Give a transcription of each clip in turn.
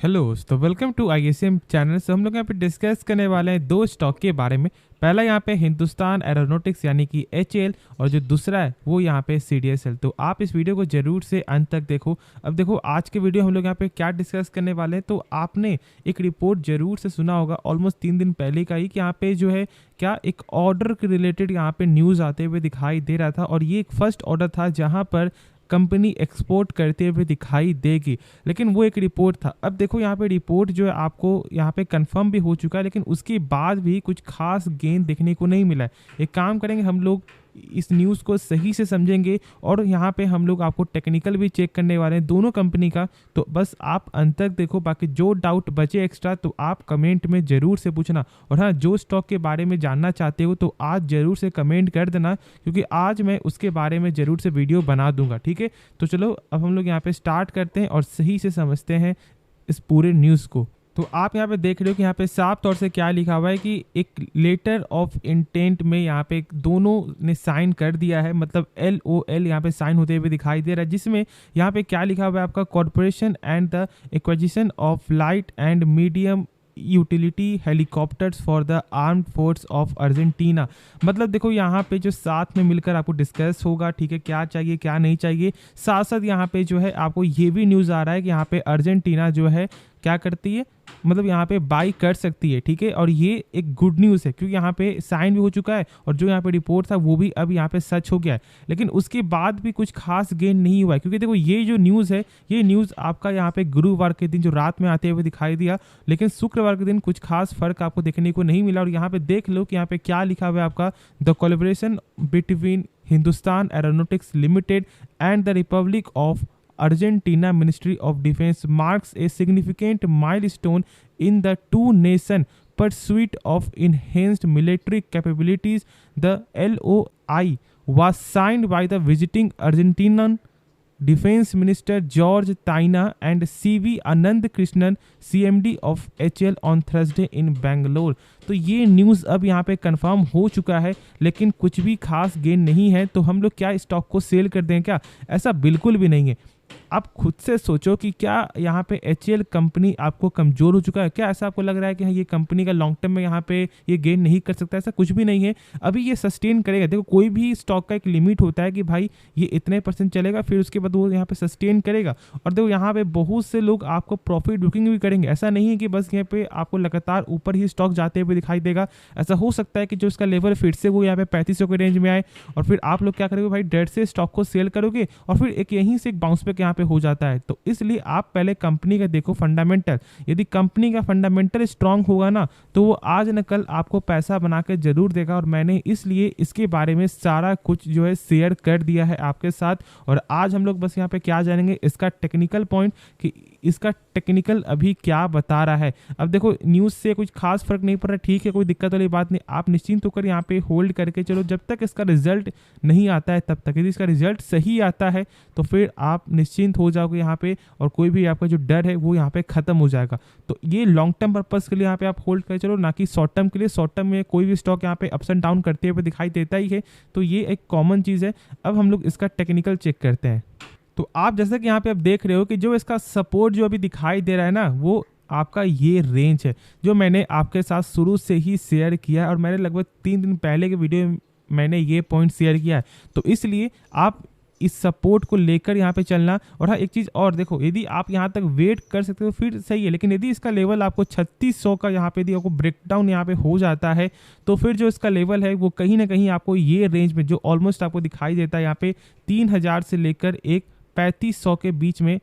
Hello तो welcome to ISM channel. से हम लोग यहाँ पे डिस्कस करने वाले हैं दो स्टॉक के बारे में। पहला यहाँ पे हिंदुस्तान एरोनॉटिक्स यानी कि एचएएल, और जो दूसरा है वो यहाँ पे सीडीएसएल। तो आप इस वीडियो को जरूर से अंत तक देखो। अब देखो आज के वीडियो हम लोग यहाँ पे क्या डिस्कस करने वाले हैं। तो आपने एक रिपोर्ट जरूर से सुना होगा ऑलमोस्ट 3 दिन पहले का ही, कि यहाँ पे जो है क्या एक ऑर्डर के रिलेटेड यहाँ पे न्यूज़ आते हुए दिखाई दे रहा था, और ये एक फर्स्ट ऑर्डर था जहाँ पर कंपनी एक्सपोर्ट करते हुए दिखाई देगी। लेकिन वो एक रिपोर्ट था। अब देखो यहाँ पे रिपोर्ट जो है आपको यहाँ पे कंफर्म भी हो चुका है, लेकिन उसके बाद भी कुछ खास गेन देखने को नहीं मिला है। एक काम करेंगे, हम लोग इस न्यूज़ को सही से समझेंगे, और यहाँ पे हम लोग आपको टेक्निकल भी चेक करने वाले हैं दोनों कंपनी का। तो बस आप अंत तक देखो, बाकी जो डाउट बचे एक्स्ट्रा तो आप कमेंट में ज़रूर से पूछना। और हाँ, जो स्टॉक के बारे में जानना चाहते हो तो आज ज़रूर से कमेंट कर देना, क्योंकि आज मैं उसके बारे में ज़रूर से वीडियो बना दूंगा। ठीक है, तो चलो अब हम लोग यहाँ पे स्टार्ट करते हैं और सही से समझते हैं इस पूरे न्यूज़ को। तो आप यहाँ पे देख रहे हो कि यहाँ पे साफ तौर से क्या लिखा हुआ है कि एक लेटर ऑफ इंटेंट में यहाँ पे दोनों ने साइन कर दिया है, मतलब LOL यहाँ पे साइन होते हुए दिखाई दे रहा है, जिसमें यहाँ पे क्या लिखा हुआ है आपका corporation and the acquisition of light and medium utility helicopters for the armed force of Argentina. मतलब देखो यहाँ पे जो साथ में मिलकर आपको डिस्कस होगा, ठीक है, क्या चाहिए क्या नहीं चाहिए। साथ साथ यहाँ पे जो है आपको ये भी न्यूज़ आ रहा है कि यहाँ पे अर्जेंटीना जो है क्या करती है, मतलब यहाँ पे बाई कर सकती है। ठीक है, और ये एक गुड न्यूज़ है, क्योंकि यहाँ पे साइन भी हो चुका है और जो यहाँ पे रिपोर्ट था वो भी अब यहाँ पे सच हो गया है। लेकिन उसके बाद भी कुछ खास गेन नहीं हुआ है, क्योंकि देखो ये जो न्यूज़ है, ये न्यूज़ आपका यहाँ पे गुरुवार के दिन जो रात में आते हुए दिखाई दिया, लेकिन शुक्रवार के दिन कुछ खास फर्क आपको देखने को नहीं मिला। और यहाँ पे देख लो कि यहाँ पे क्या लिखा हुआ है आपका, the collaboration between Hindustan aeronautics limited and the Republic of Argentina Ministry of Defense marks a significant milestone in the two-nation pursuit of enhanced military capabilities. The LOI was signed by the visiting Argentinian Defense Minister George Taina and CV Anand Krishnan, CMD of HL on Thursday in Bangalore। तो ये news अब यहाँ पे confirm हो चुका है, लेकिन कुछ भी खास गेन नहीं है। तो हम लोग क्या स्टॉक को सेल कर दें क्या? ऐसा बिल्कुल भी नहीं है। आप खुद से सोचो कि क्या यहाँ पे HL कंपनी आपको कमज़ोर हो चुका है? क्या ऐसा आपको लग रहा है कि हाँ ये कंपनी का लॉन्ग टर्म में यहाँ पे ये गेन नहीं कर सकता? ऐसा कुछ भी नहीं है। अभी ये सस्टेन करेगा। देखो कोई भी स्टॉक का एक लिमिट होता है कि भाई ये इतने % चलेगा, फिर उसके बाद वो यहाँ पे सस्टेन करेगा। और देखो यहाँ पे बहुत से लोग आपको प्रॉफिट बुकिंग भी करेंगे। ऐसा नहीं है कि बस यहाँ पे आपको लगातार ऊपर ही स्टॉक जाते हुए दिखाई देगा। ऐसा हो सकता है कि जो इसका लेवल फिर से वो यहाँ पे 3500 के रेंज में आए, और फिर आप लोग क्या करोगे भाई, डेढ़ से स्टॉक को सेल करोगे, और फिर एक यहीं से एक बाउंस बैक यहाँ पे हो जाता है। तो इसलिए आप पहले कंपनी का देखो फंडामेंटल। यदि कंपनी का फंडामेंटल स्ट्रांग होगा ना, तो वो आज न कल आपको पैसा बना के जरूर देगा। और मैंने इसलिए इसके बारे में सारा कुछ जो है शेयर कर दिया है आपके साथ। और आज हम लोग बस यहाँ पे क्या जानेंगे, इसका टेक्निकल पॉइंट, कि इसका टेक्निकल अभी क्या बता रहा है। अब देखो न्यूज़ से कुछ खास फर्क नहीं पड़ रहा, ठीक है, कोई दिक्कत वाली बात नहीं। आप निश्चिंत होकर यहाँ पे होल्ड करके चलो, जब तक इसका रिजल्ट नहीं आता है तब तक। यदि इसका रिजल्ट सही आता है तो फिर आप निश्चिंत हो जाओगे यहाँ पे, और कोई भी आपका जो डर है वो यहाँ पे खत्म हो जाएगा। तो ये लॉन्ग टर्म पर्पस के लिए यहाँ पे आप होल्ड कर चलो, ना कि शॉर्ट टर्म के लिए। शॉर्ट टर्म में कोई भी स्टॉक यहाँ पे अप्स एंड डाउन करते हुए दिखाई देता ही है, तो ये एक कॉमन चीज़ है। अब हम लोग इसका टेक्निकल चेक करते हैं। तो आप जैसा कि यहाँ पे आप देख रहे हो कि जो इसका सपोर्ट जो अभी दिखाई दे रहा है ना, वो आपका ये रेंज है जो मैंने आपके साथ शुरू से ही शेयर किया है, और मैंने लगभग 3 दिन पहले के वीडियो में मैंने ये पॉइंट शेयर किया है। तो इसलिए आप इस सपोर्ट को लेकर यहाँ पे चलना। और हाँ, एक चीज़ और देखो, यदि आप यहाँ तक वेट कर सकते हो फिर सही है, लेकिन यदि इसका लेवल आपको 3600 का यहाँ पे यदि आपको ब्रेकडाउन यहाँ पे हो जाता है, तो फिर जो इसका लेवल है वो कहीं ना कहीं आपको ये रेंज में जो ऑलमोस्ट आपको दिखाई देता है यहाँ पे 3000 से लेकर एक 3500 के बीच में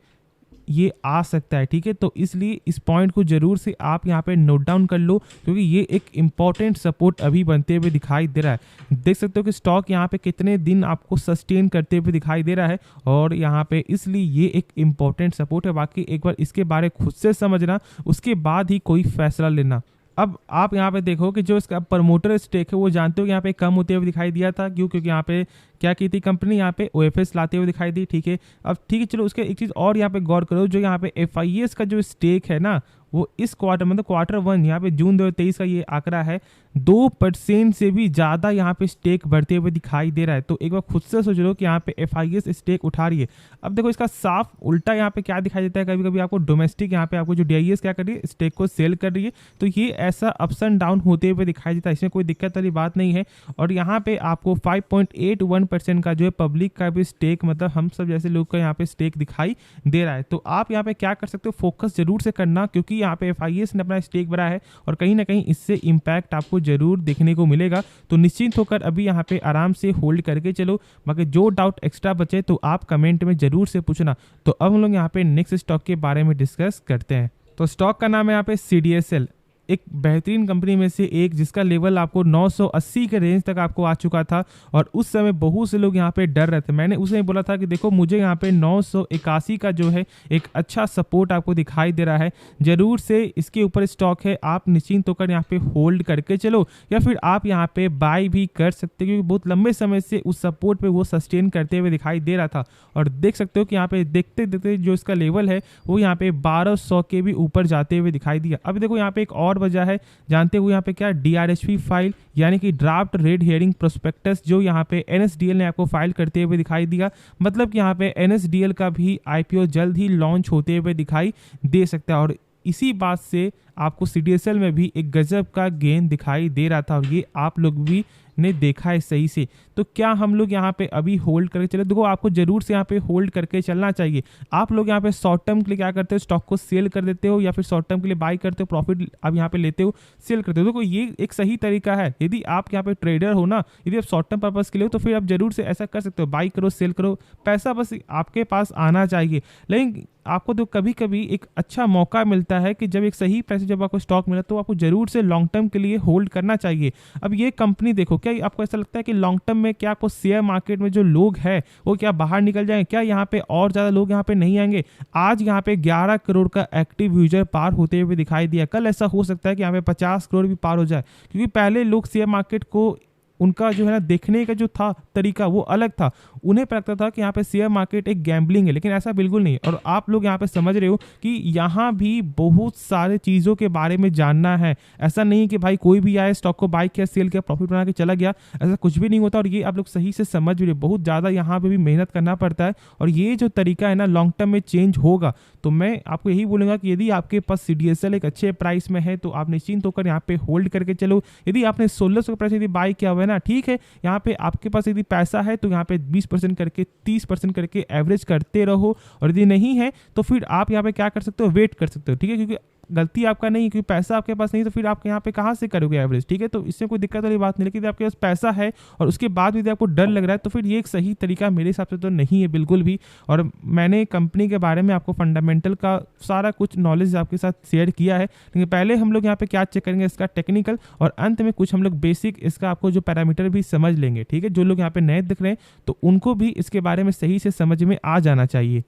ये आ सकता है। ठीक है, तो इसलिए इस पॉइंट को जरूर से आप यहाँ पे नोट डाउन कर लो, क्योंकि ये एक इंपॉर्टेंट सपोर्ट अभी बनते हुए दिखाई दे रहा है। देख सकते हो कि स्टॉक यहाँ पे कितने दिन आपको सस्टेन करते हुए दिखाई दे रहा है, और यहाँ पे इसलिए ये एक इंपॉर्टेंट सपोर्ट है। बाकी एक बार इसके बारे खुद से समझना, उसके बाद ही कोई फैसला लेना। अब आप यहाँ पे देखो कि जो इसका प्रमोटर स्टेक है वो जानते हो कि यहाँ पे कम होते हुए दिखाई दिया था। क्यों? क्योंकि यहाँ पे क्या की थी कंपनी, यहाँ पे OFS लाते हुए दिखाई दी। ठीक है, अब ठीक है, चलो उसके एक चीज़ और यहाँ पे गौर करो, जो यहाँ पे FIS का जो स्टेक है ना, वो इस क्वार्टर मतलब Q1 यहाँ पे जून 2023 का ये आंकड़ा है, 2% से भी ज़्यादा यहाँ पे स्टेक बढ़ते हुए दिखाई दे रहा है। तो एक बार खुद से सोच लो कि यहाँ पे FIS स्टेक उठा रही है। अब देखो इसका साफ उल्टा यहाँ पे क्या दिखाई देता है, कभी कभी आपको डोमेस्टिक यहाँ पे आपको जो DIS क्या कर रही है, स्टेक को सेल कर रही है। तो ये ऐसा अप्स एंड डाउन होते हुए दिखाई देता है, इसमें कोई दिक्कत वाली बात नहीं है। और यहाँ पे आपको 5.81% का जो है पब्लिक का भी स्टेक, मतलब हम सब जैसे लोग का यहाँ पे स्टेक दिखाई दे रहा है। तो आप यहाँ पे क्या कर सकते हो, फोकस जरूर से करना, क्योंकि यहाँ पे FIS ने अपना स्टेक बढ़ाया है और कहीं ना कहीं इससे इम्पैक्ट आपको जरूर देखने को मिलेगा। तो निश्चिंत होकर अभी यहाँ पे आराम से होल्ड करके चलो। बाकी जो डाउट एक्स्ट्रा बचे तो आप कमेंट में जरूर से पूछना। तो अब हम लोग यहाँ पे नेक्स्ट स्टॉक के बारे में डिस्कस करते हैं। तो स्टॉक का नाम है यहाँ पे CDSL, एक बेहतरीन कंपनी में से एक, जिसका लेवल आपको 980 के रेंज तक आपको आ चुका था। और उस समय बहुत से लोग यहाँ पे डर रहे थे। मैंने उसे बोला था कि देखो मुझे यहाँ पे 981 का जो है एक अच्छा सपोर्ट आपको दिखाई दे रहा है, जरूर से इसके ऊपर स्टॉक है, आप निश्चिंत होकर यहाँ पे होल्ड करके चलो, या फिर आप यहाँ पे बाय भी कर सकते हो, क्योंकि बहुत लंबे समय से उस सपोर्ट पे वो सस्टेन करते हुए दिखाई दे रहा था। और देख सकते हो कि यहाँ पे देखते देखते जो इसका लेवल है वो यहाँ पे 1200 के भी ऊपर जाते हुए दिखाई दिया। अब देखो यहाँ पे एक और वजह है, जानते हुए यहाँ पे क्या, DRHP फाइल यानी कि ड्राफ्ट रेड हेयरिंग प्रोस्पेक्टस, जो यहाँ पे NSDL ने आपको फाइल करते हुए दिखाई दिया। मतलब कि यहाँ पे NSDL का भी IPO जल्द ही लॉन्च होते हुए दिखाई दे सकता है। और इसी बात से आपको CDSL में भी एक गजब का गेन दिखाई दे रहा था, और ये आप लोग भी ने देखा है सही से। तो क्या हम लोग यहाँ पे अभी होल्ड करके चले? देखो आपको जरूर से यहाँ पे होल्ड करके चलना चाहिए। आप लोग यहाँ पे शॉर्ट टर्म के लिए क्या करते हो, स्टॉक को सेल कर देते हो, या फिर शॉर्ट टर्म के लिए बाई करते हो, प्रॉफिट आप यहाँ पे लेते हो, सेल करते हो। देखो ये एक सही तरीका है। यदि आप यहाँ पे ट्रेडर हो ना, यदि आप शॉर्ट टर्म पर्पज के लिए हो, तो फिर आप जरूर से ऐसा कर सकते हो, बाई करो, सेल करो, पैसा बस आपके पास आना चाहिए। लेकिन आपको तो कभी कभी एक अच्छा मौका मिलता है कि जब एक सही पैसे जब आपको स्टॉक मिला, तो आपको जरूर से लॉन्ग टर्म के लिए होल्ड करना चाहिए। अब ये कंपनी देखो, क्या आपको ऐसा लगता है कि लॉन्ग टर्म में क्या आपको शेयर मार्केट में जो लोग हैं वो क्या बाहर निकल जाएंगे? क्या यहाँ पे और ज़्यादा लोग यहाँ पे नहीं आएंगे? आज यहाँ पे 11 करोड़ का एक्टिव यूजर पार होते हुए दिखाई दिया। कल ऐसा हो सकता है कि यहाँ पे 50 करोड़ भी पार हो जाए, क्योंकि पहले लोग शेयर मार्केट को उनका जो है ना देखने का जो था तरीका वो अलग था। उन्हें लगता था कि यहाँ पे शेयर मार्केट एक गैम्बलिंग है, लेकिन ऐसा बिल्कुल नहीं। और आप लोग यहाँ पे समझ रहे हो कि यहाँ भी बहुत सारे चीज़ों के बारे में जानना है। ऐसा नहीं कि भाई कोई भी आए, स्टॉक को बाई किया, सेल किया, प्रॉफिट बना के चला गया, ऐसा कुछ भी नहीं होता। और ये आप लोग सही से समझ रहे हो, बहुत ज़्यादा यहाँ पे भी मेहनत करना पड़ता है। और ये जो तरीका है ना लॉन्ग टर्म में चेंज होगा। तो मैं आपको यही बोलूँगा कि यदि आपके पास CDSL एक अच्छे प्राइस में है तो आप निश्चिंत होकर यहाँ पे होल्ड करके चलो। यदि आपने 1600 के प्राइस यदि बाई किया हुआ है ना, ठीक है, यहाँ पे आपके पास यदि पैसा है तो यहाँ पे 20% करके 30% करके एवरेज करते रहो। और यदि नहीं है तो फिर आप यहाँ पे क्या कर सकते हो, वेट कर सकते हो, ठीक है, क्योंकि गलती आपका नहीं, क्योंकि पैसा आपके पास नहीं तो फिर आप यहाँ पे कहाँ से करोगे एवरेज, ठीक है। तो इसमें कोई दिक्कत वाली बात नहीं। लेकिन यदि आपके पास पैसा है और उसके बाद यदि आपको डर लग रहा है, तो फिर ये एक सही तरीका मेरे हिसाब से तो नहीं है बिल्कुल भी। और मैंने कंपनी के बारे में आपको फंडामेंटल का सारा कुछ नॉलेज आपके साथ शेयर किया है। लेकिन पहले हम लोग यहाँ पे क्या चेक करेंगे, इसका टेक्निकल, और अंत में कुछ हम लोग बेसिक इसका आपको जो पैरामीटर भी समझ लेंगे, ठीक है। जो लोग यहाँ पे नए दिख रहे हैं तो उनको भी इसके बारे में सही से समझ में आ जाना चाहिए।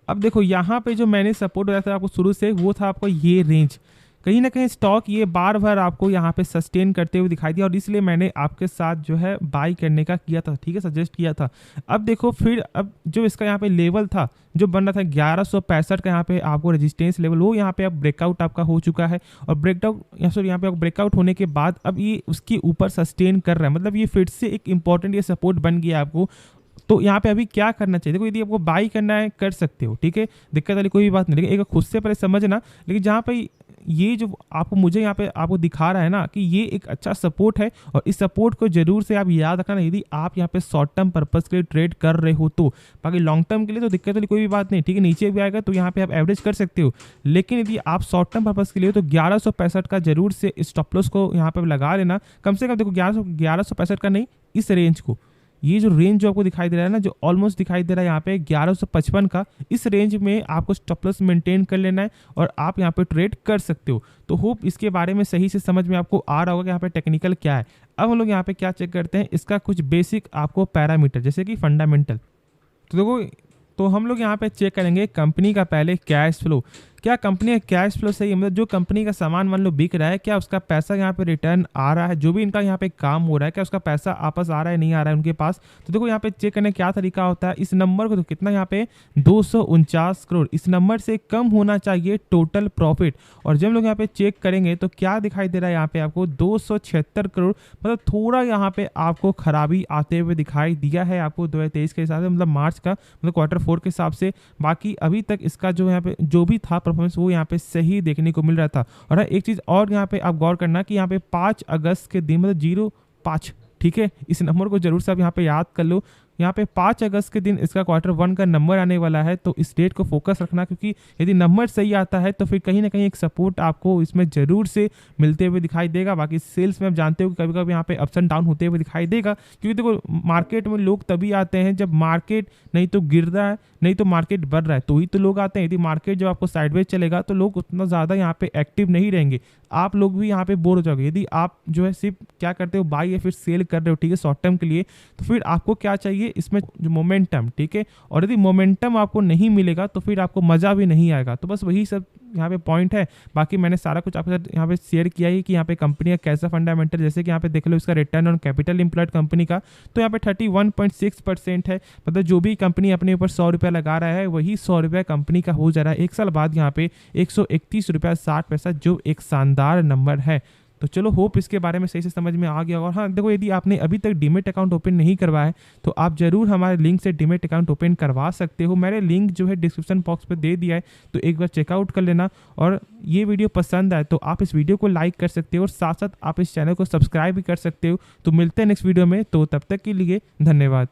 अब देखो यहाँ पे जो मैंने सपोर्ट बताया था आपको शुरू से, वो था आपको ये रेंज। कहीं ना कहीं स्टॉक ये बार बार आपको यहाँ पे सस्टेन करते हुए दिखाई दिया, और इसलिए मैंने आपके साथ जो है बाई करने का किया था, ठीक है, सजेस्ट किया था। अब देखो फिर अब जो इसका यहाँ पे लेवल था जो बन रहा था 1165 का यहाँ पे आपको रेजिस्टेंस लेवल, वो यहाँ पे अब ब्रेकआउट आपका हो चुका है। और ब्रेकआउट यहाँ पे ब्रेकआउट होने के बाद अब ये उसके ऊपर सस्टेन कर रहा है, मतलब ये फिर से एक इंपॉर्टेंट ये सपोर्ट बन गया आपको। तो यहाँ पे अभी क्या करना चाहिए, देखो यदि आपको बाई करना है कर सकते हो, ठीक है, दिक्कत वाली कोई भी बात नहीं। लेकिन एक खुद से पहले समझना। लेकिन जहाँ पे ये जो आपको मुझे यहाँ पे आपको दिखा रहा है ना कि ये एक अच्छा सपोर्ट है, और इस सपोर्ट को जरूर से आप याद रखना यदि आप यहाँ पे शॉर्ट टर्म पर्पस के लिए ट्रेड कर रहे हो तो। बाकी लॉन्ग टर्म के लिए तो दिक्कत वाली कोई भी बात नहीं, ठीक है, नीचे भी आएगा तो यहाँ पे आप एवरेज कर सकते हो। लेकिन यदि आप शॉर्ट टर्म पर्पस के लिए तो 1165 का जरूर से स्टॉप लॉस को यहाँ पे लगा लेना कम से कम। देखो 1165 का नहीं, इस रेंज को, ये जो रेंज जो आपको दिखाई दे रहा है ना, जो ऑलमोस्ट दिखाई दे रहा है यहाँ पे 1155 का, इस रेंज में आपको स्टॉप लॉस मेंटेन कर लेना है और आप यहाँ पे ट्रेड कर सकते हो। तो होप इसके बारे में सही से समझ में आपको आ रहा होगा कि यहाँ पे टेक्निकल क्या है। अब हम लोग यहाँ पे क्या चेक करते हैं, इसका कुछ बेसिक आपको पैरामीटर जैसे कि फंडामेंटल। तो देखो, तो हम लोग यहाँ पे चेक करेंगे कंपनी का पहले कैश फ्लो। क्या कंपनी का कैश फ्लो सही है, मतलब जो कंपनी का सामान मान लो बिक रहा है, क्या उसका पैसा यहाँ पे रिटर्न आ रहा है, जो भी इनका यहाँ पे काम हो रहा है क्या उसका पैसा वापस आ रहा है नहीं आ रहा है उनके पास। तो देखो यहाँ पे चेक करने क्या तरीका होता है, इस नंबर को तो कितना यहाँ पे 249 करोड़, इस नंबर से कम होना चाहिए टोटल प्रॉफिट। और जब हम लोग यहाँ पे चेक करेंगे तो क्या दिखाई दे रहा है यहाँ पे आपको 276 करोड़, मतलब थोड़ा यहाँ पे आपको खराबी आते हुए दिखाई दिया है आपको 2023 के हिसाब से, मतलब मार्च का, मतलब Q4 के हिसाब से। बाकी अभी तक इसका जो यहाँ पे जो भी था परफॉर्मेंस वो यहाँ पे सही देखने को मिल रहा था। और एक चीज़ और यहाँ पे आप गौर करना कि यहाँ पे 5 अगस्त के दिन, मतलब 05, ठीक है, इस नंबर को जरूर से आप यहाँ पे याद कर लो। यहाँ पे 5 अगस्त के दिन इसका Q1 का नंबर आने वाला है, तो इस डेट को फोकस रखना, क्योंकि यदि नंबर सही आता है तो फिर कहीं ना कहीं एक सपोर्ट आपको इसमें जरूर से मिलते हुए दिखाई देगा। बाकी सेल्स में आप जानते हो कि कभी कभी यहाँ पे अप्स एंड डाउन होते हुए दिखाई देगा, क्योंकि देखो मार्केट में लोग तभी आते हैं जब मार्केट नहीं तो गिर रहा है नहीं तो मार्केट बढ़ रहा है, तो ही तो लोग आते हैं। यदि मार्केट जब आपको साइडवेज चलेगा तो लोग उतना ज़्यादा यहाँ पे एक्टिव नहीं रहेंगे, आप लोग भी यहाँ पे बोर हो जाओगे। यदि आप जो है सिर्फ क्या करते हो बाई या फिर सेल कर रहे हो, ठीक है, शॉर्ट टर्म के लिए, तो फिर आपको क्या चाहिए इसमें जो मोमेंटम, ठीक है। और यदि मोमेंटम आपको नहीं मिलेगा तो फिर आपको मज़ा भी नहीं आएगा। तो बस वही सब यहाँ पे पॉइंट है। बाकी मैंने सारा कुछ आपके साथ यहाँ पे शेयर किया है कि यहाँ पे कंपनी का कैसा फंडामेंटल, जैसे कि यहाँ पे देख लो इसका return on capital employed company का तो यहाँ पे 31.6% है, मतलब जो भी कंपनी अपने ऊपर 100 रुपया लगा रहा है वही 100 रुपया कंपनी का हो जा रहा है। एक साल बाद यहाँ पे 131 रुपया 60 पैसा, जो एक शानदार नंबर है। तो चलो होप इसके बारे में सही से समझ में आ गया। और हाँ देखो, यदि आपने अभी तक डीमेट अकाउंट ओपन नहीं करवाया है तो आप जरूर हमारे लिंक से डीमेट अकाउंट ओपन करवा सकते हो। मैंने लिंक जो है डिस्क्रिप्शन बॉक्स पे दे दिया है, तो एक बार चेकआउट कर लेना। और ये वीडियो पसंद आए तो आप इस वीडियो को लाइक कर सकते हो और साथ साथ आप इस चैनल को सब्सक्राइब भी कर सकते हो। तो मिलते हैं नेक्स्ट वीडियो में, तो तब तक के लिए धन्यवाद।